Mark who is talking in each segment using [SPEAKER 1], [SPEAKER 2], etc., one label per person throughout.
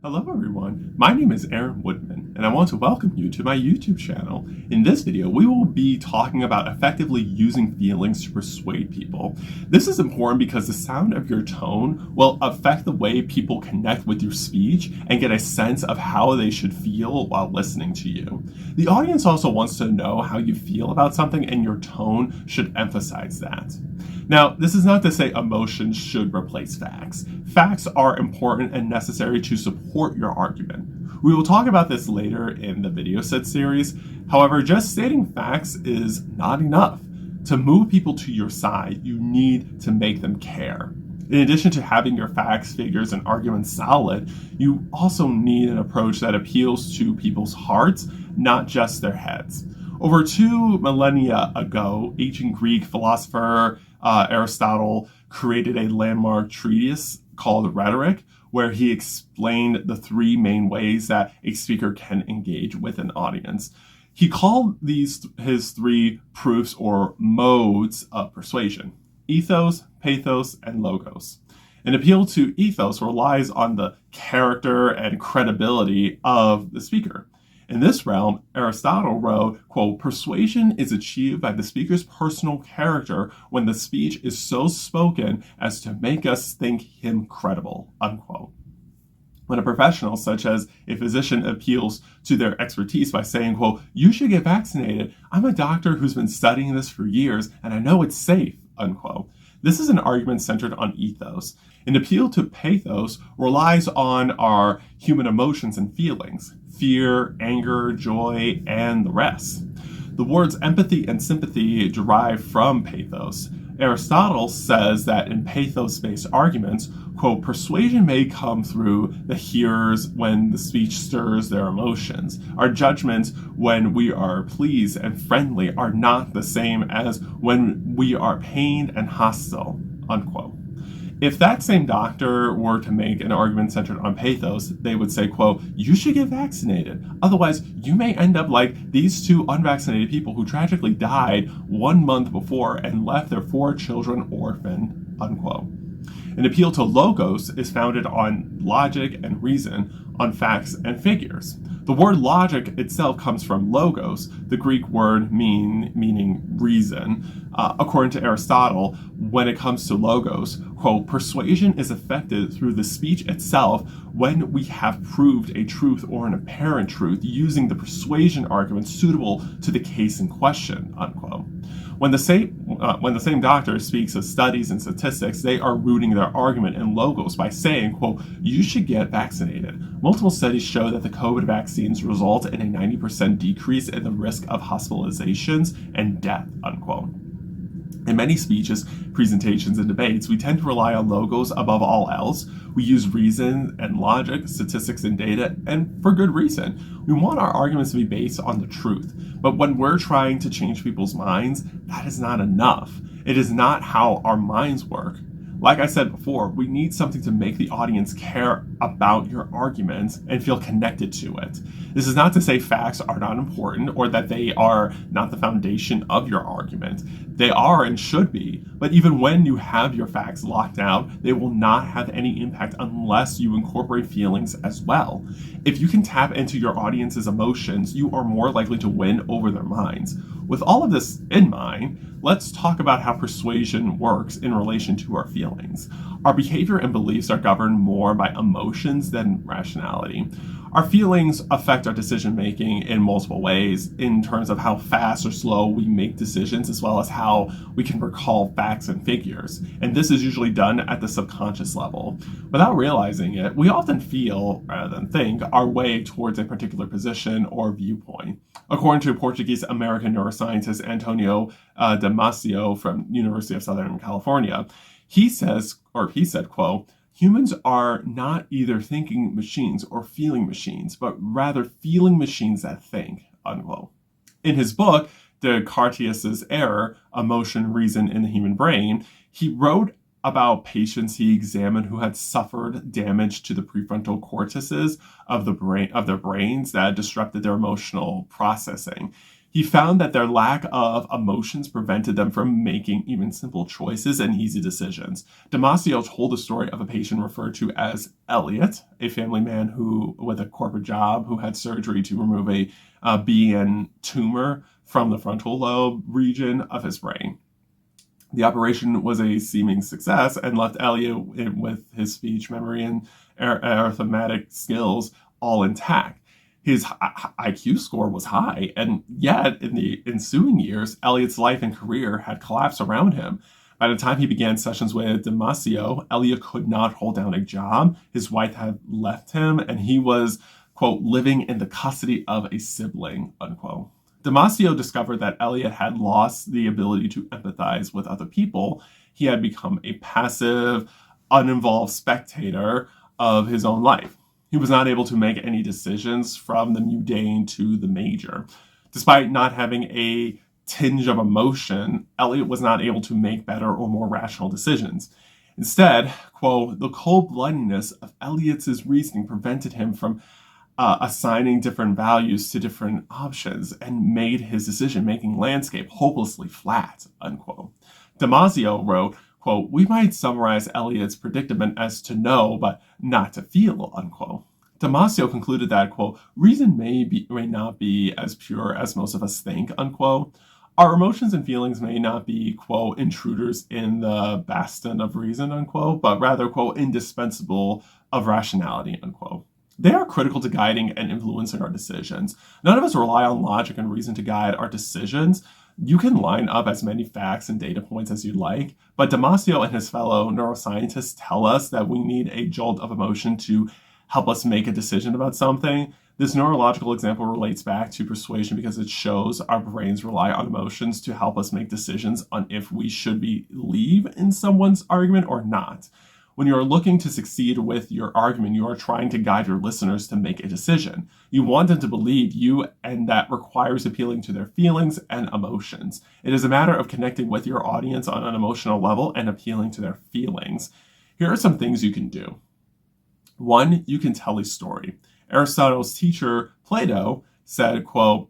[SPEAKER 1] Hello everyone, my name is Woodman, and I want to welcome you to my YouTube channel. In this video, we will be talking about effectively using feelings to persuade people. This is important because the sound of your tone will affect the way people connect with your speech and get a sense of how they should feel while listening to you. The audience also wants to know how you feel about something, and your tone should emphasize that. Now, this is not to say emotions should replace facts. Facts are important and necessary to support your argument. We will talk about this later in the video set series. However, just stating facts is not enough. To move people to your side, you need to make them care. In addition to having your facts, figures, and arguments solid, you also need an approach that appeals to people's hearts, not just their heads. Over 2 millennia ago, ancient Greek philosopher Aristotle created a landmark treatise called Rhetoric, where he explained the 3 main ways that a speaker can engage with an audience. He called these his 3 proofs or modes of persuasion: ethos, pathos, and logos. An appeal to ethos relies on the character and credibility of the speaker. In this realm, Aristotle wrote, quote, "Persuasion is achieved by the speaker's personal character when the speech is so spoken as to make us think him credible," unquote. When a professional, such as a physician, appeals to their expertise by saying, quote, "You should get vaccinated. I'm a doctor who's been studying this for years, and I know it's safe," unquote. This is an argument centered on ethos. An appeal to pathos relies on our human emotions and feelings: fear, anger, joy, and the rest. The words empathy and sympathy derive from pathos. Aristotle says that in pathos-based arguments, quote, "Persuasion may come through the hearers when the speech stirs their emotions. Our judgments when we are pleased and friendly are not the same as when we are pained and hostile," unquote. If that same doctor were to make an argument centered on pathos, they would say, quote, "You should get vaccinated. Otherwise, you may end up like these 2 unvaccinated people who tragically died 1 month before and left their 4 children orphaned," unquote. An appeal to logos is founded on logic and reason, on facts and figures. The word logic itself comes from logos, the Greek word meaning reason. According to Aristotle, when it comes to logos, quote, "Persuasion is effected through the speech itself when we have proved a truth or an apparent truth using the persuasion argument suitable to the case in question," unquote. When the same doctor speaks of studies and statistics, they are rooting their argument in logos by saying, quote, "You should get vaccinated. Multiple studies show that the COVID vaccines result in a 90% decrease in the risk of hospitalizations and death," unquote. In many speeches, presentations, and debates, we tend to rely on logos above all else. We use reason and logic, statistics and data, and for good reason. We want our arguments to be based on the truth. But when we're trying to change people's minds, that is not enough. It is not how our minds work. Like I said before, we need something to make the audience care about your argument and feel connected to it. This is not to say facts are not important or that they are not the foundation of your argument. They are and should be, but even when you have your facts locked out, they will not have any impact unless you incorporate feelings as well. If you can tap into your audience's emotions, you are more likely to win over their minds. With all of this in mind, let's talk about how persuasion works in relation to our feelings. Our behavior and beliefs are governed more by emotions than rationality. Our feelings affect our decision making in multiple ways, in terms of how fast or slow we make decisions, as well as how we can recall facts and figures. And this is usually done at the subconscious level. Without realizing it, we often feel, rather than think, our way towards a particular position or viewpoint. According to Portuguese-American neuroscientist Antonio Damasio from University of Southern California, he said, quote, "Humans are not either thinking machines or feeling machines, but rather feeling machines that think," unquote. In his book, Descartes' Error, Emotion, Reason in the Human Brain, he wrote about patients he examined who had suffered damage to the prefrontal cortices of their brains that disrupted their emotional processing. He found that their lack of emotions prevented them from making even simple choices and easy decisions. Damasio told the story of a patient referred to as Elliot, a family man who, with a corporate job, who had surgery to remove a BN tumor from the frontal lobe region of his brain. The operation was a seeming success and left Elliot with his speech, memory, and arithmetic skills all intact. His IQ score was high, and yet in the ensuing years, Elliot's life and career had collapsed around him. By the time he began sessions with Damasio, Elliot could not hold down a job. His wife had left him, and he was, quote, living in the custody of a sibling, unquote. Damasio discovered that Elliot had lost the ability to empathize with other people. He had become a passive, uninvolved spectator of his own life. He was not able to make any decisions from the mundane to the major. Despite not having a tinge of emotion, Elliot was not able to make better or more rational decisions. Instead, quote, the cold-bloodedness of Elliot's reasoning prevented him from assigning different values to different options and made his decision-making landscape hopelessly flat, unquote. Damasio wrote, quote, we might summarize Elliot's predicament as to know, but not to feel, unquote. Damasio concluded that, quote, reason may not be as pure as most of us think, unquote. Our emotions and feelings may not be, quote, intruders in the bastion of reason, unquote, but rather, quote, indispensable of rationality, unquote. They are critical to guiding and influencing our decisions. None of us rely on logic and reason to guide our decisions. You can line up as many facts and data points as you like, but Damasio and his fellow neuroscientists tell us that we need a jolt of emotion to help us make a decision about something. This neurological example relates back to persuasion because it shows our brains rely on emotions to help us make decisions on if we should believe in someone's argument or not. When you are looking to succeed with your argument, you are trying to guide your listeners to make a decision. You want them to believe you, and that requires appealing to their feelings and emotions. It is a matter of connecting with your audience on an emotional level and appealing to their feelings. Here are some things you can do. 1, you can tell a story. Aristotle's teacher, Plato, said, quote,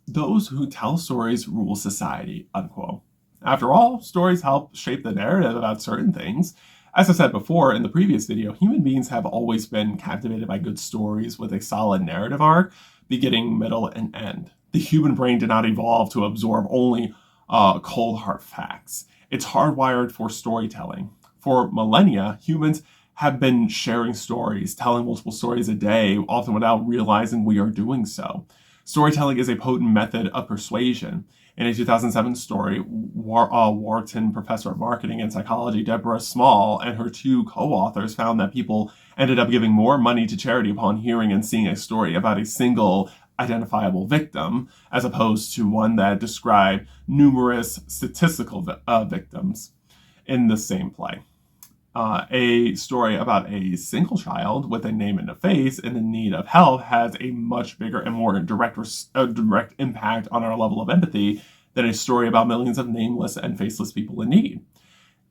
[SPEAKER 1] those who tell stories rule society, unquote. After all, stories help shape the narrative about certain things. As I said before in the previous video, human beings have always been captivated by good stories with a solid narrative arc, beginning, middle, and end. The human brain did not evolve to absorb only cold hard facts. It's hardwired for storytelling. For millennia, humans have been sharing stories, telling multiple stories a day, often without realizing we are doing so. Storytelling is a potent method of persuasion. In a 2007 story, Wharton professor of marketing and psychology Deborah Small and her 2 co-authors found that people ended up giving more money to charity upon hearing and seeing a story about a single identifiable victim, as opposed to one that described numerous statistical victims in the same play. A story about a single child with a name and a face and in need of help has a much bigger and more direct impact on our level of empathy than a story about millions of nameless and faceless people in need.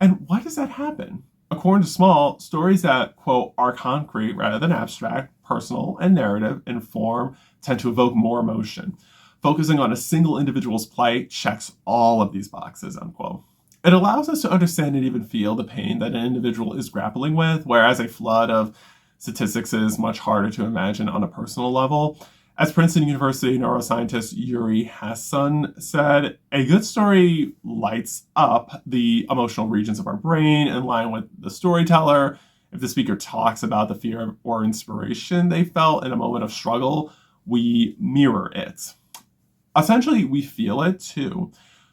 [SPEAKER 1] And why does that happen? According to Small, stories that, quote, are concrete rather than abstract, personal, and narrative in form tend to evoke more emotion. Focusing on a single individual's plight checks all of these boxes, unquote. It allows us to understand and even feel the pain that an individual is grappling with, whereas a flood of statistics is much harder to imagine on a personal level. As Princeton University neuroscientist Yuri Hasson said, a good story lights up the emotional regions of our brain in line with the storyteller. If the speaker talks about the fear or inspiration they felt in a moment of struggle, we mirror it. Essentially, we feel it too.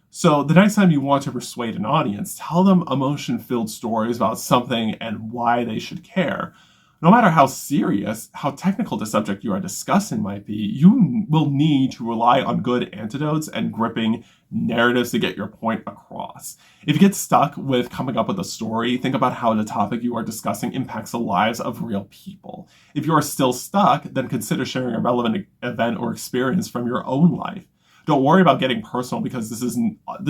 [SPEAKER 1] So the next time you want to persuade an audience, tell them emotion-filled stories about something and why they should care. No matter how serious, how technical the subject you are discussing might be, you will need to rely on good antidotes and gripping narratives to get your point across. If you get stuck with coming up with a story, think about how the topic you are discussing impacts the lives of real people. If you are still stuck, then consider sharing a relevant event or experience from your own life. Don't worry about getting personal because this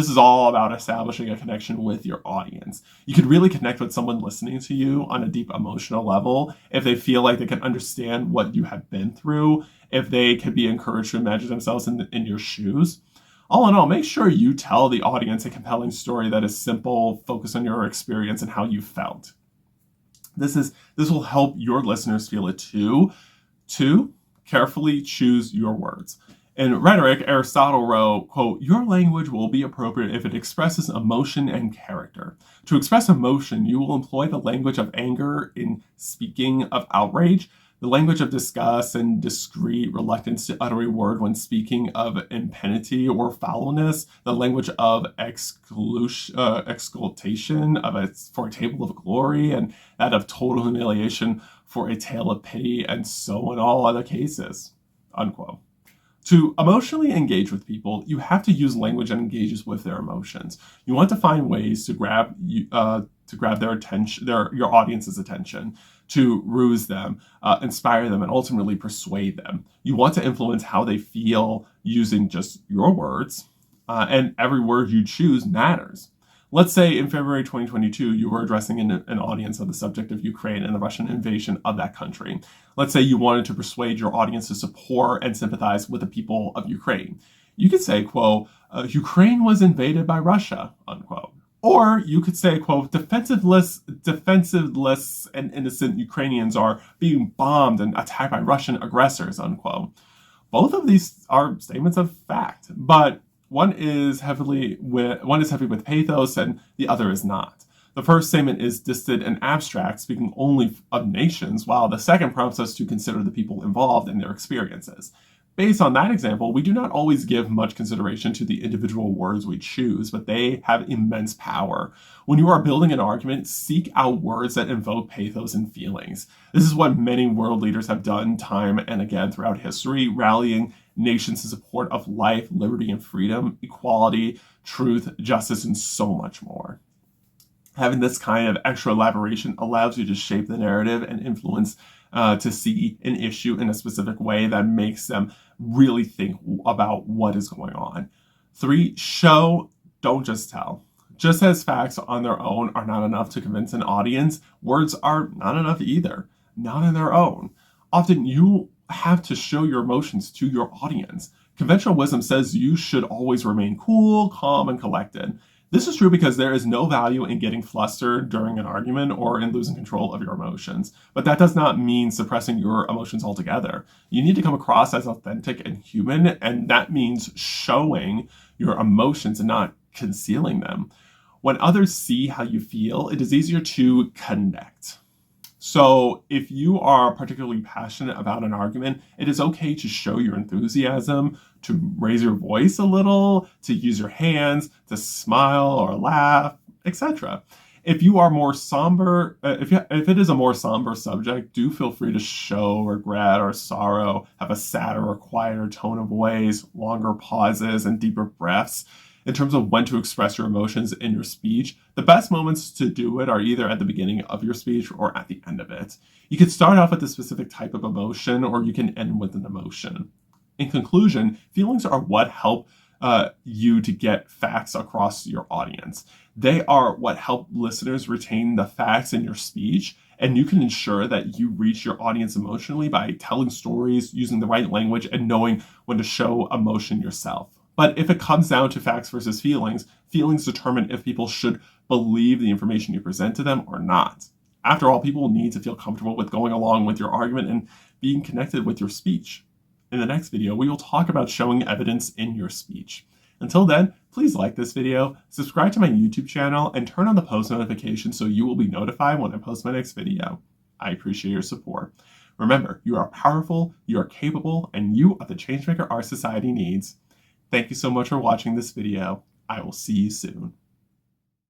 [SPEAKER 1] is all about establishing a connection with your audience. You could really connect with someone listening to you on a deep emotional level if they feel like they can understand what you have been through, if they could be encouraged to imagine themselves in your shoes. All in all, make sure you tell the audience a compelling story that is simple, focused on your experience and how you felt. This will help your listeners feel it too. Two, carefully choose your words. In rhetoric, Aristotle wrote, quote, "Your language will be appropriate if it expresses emotion and character. To express emotion, you will employ the language of anger in speaking of outrage, the language of disgust and discreet reluctance to utter a word when speaking of impunity or foulness, the language of excultation for a table of glory, and that of total humiliation for a tale of pity, and so in all other cases," unquote. To emotionally engage with people, you have to use language that engages with their emotions. You want to find ways to grab their attention, your audience's attention, to ruse them, inspire them, and ultimately persuade them. You want to influence how they feel using just your words, and every word you choose matters. Let's say in February 2022, you were addressing an audience on the subject of Ukraine and the Russian invasion of that country. Let's say you wanted to persuade your audience to support and sympathize with the people of Ukraine. You could say, quote, "Ukraine was invaded by Russia," unquote. Or you could say, quote, defensiveless and innocent Ukrainians are being bombed and attacked by Russian aggressors," unquote. Both of these are statements of fact, but one is heavy with pathos and the other is not. The first statement is distant and abstract, speaking only of nations, while the second prompts us to consider the people involved and their experiences. Based on that example, we do not always give much consideration to the individual words we choose, but they have immense power. When you are building an argument, seek out words that invoke pathos and feelings. This is what many world leaders have done time and again throughout history, rallying nations in support of life, liberty, and freedom, equality, truth, justice, and so much more. Having this kind of extra elaboration allows you to shape the narrative and influence to see an issue in a specific way that makes them really think about what is going on. 3, show, don't just tell. Just as facts on their own are not enough to convince an audience, words are not enough either, not on their own. Often you have to show your emotions to your audience. Conventional wisdom says you should always remain cool, calm, and collected. This is true because there is no value in getting flustered during an argument or in losing control of your emotions. But that does not mean suppressing your emotions altogether. You need to come across as authentic and human, and that means showing your emotions and not concealing them. When others see how you feel, it is easier to connect. So if you are particularly passionate about an argument, it is okay to show your enthusiasm, to raise your voice a little, to use your hands, to smile or laugh, etc. If you are more somber, if it is a more somber subject, do feel free to show regret or sorrow, have a sadder or quieter tone of voice, longer pauses, and deeper breaths. In terms of when to express your emotions in your speech, the best moments to do it are either at the beginning of your speech or at the end of it. You can start off with a specific type of emotion, or you can end with an emotion. In conclusion, feelings are what help you to get facts across your audience. They are what help listeners retain the facts in your speech, and you can ensure that you reach your audience emotionally by telling stories, using the right language, and knowing when to show emotion yourself. But if it comes down to facts versus feelings, feelings determine if people should believe the information you present to them or not. After all, people need to feel comfortable with going along with your argument and being connected with your speech. In the next video, we will talk about showing evidence in your speech. Until then, please like this video, subscribe to my YouTube channel, and turn on the post notifications so you will be notified when I post my next video. I appreciate your support. Remember, you are powerful, you are capable, and you are the changemaker our society needs. Thank you so much for watching this video. I will see you soon.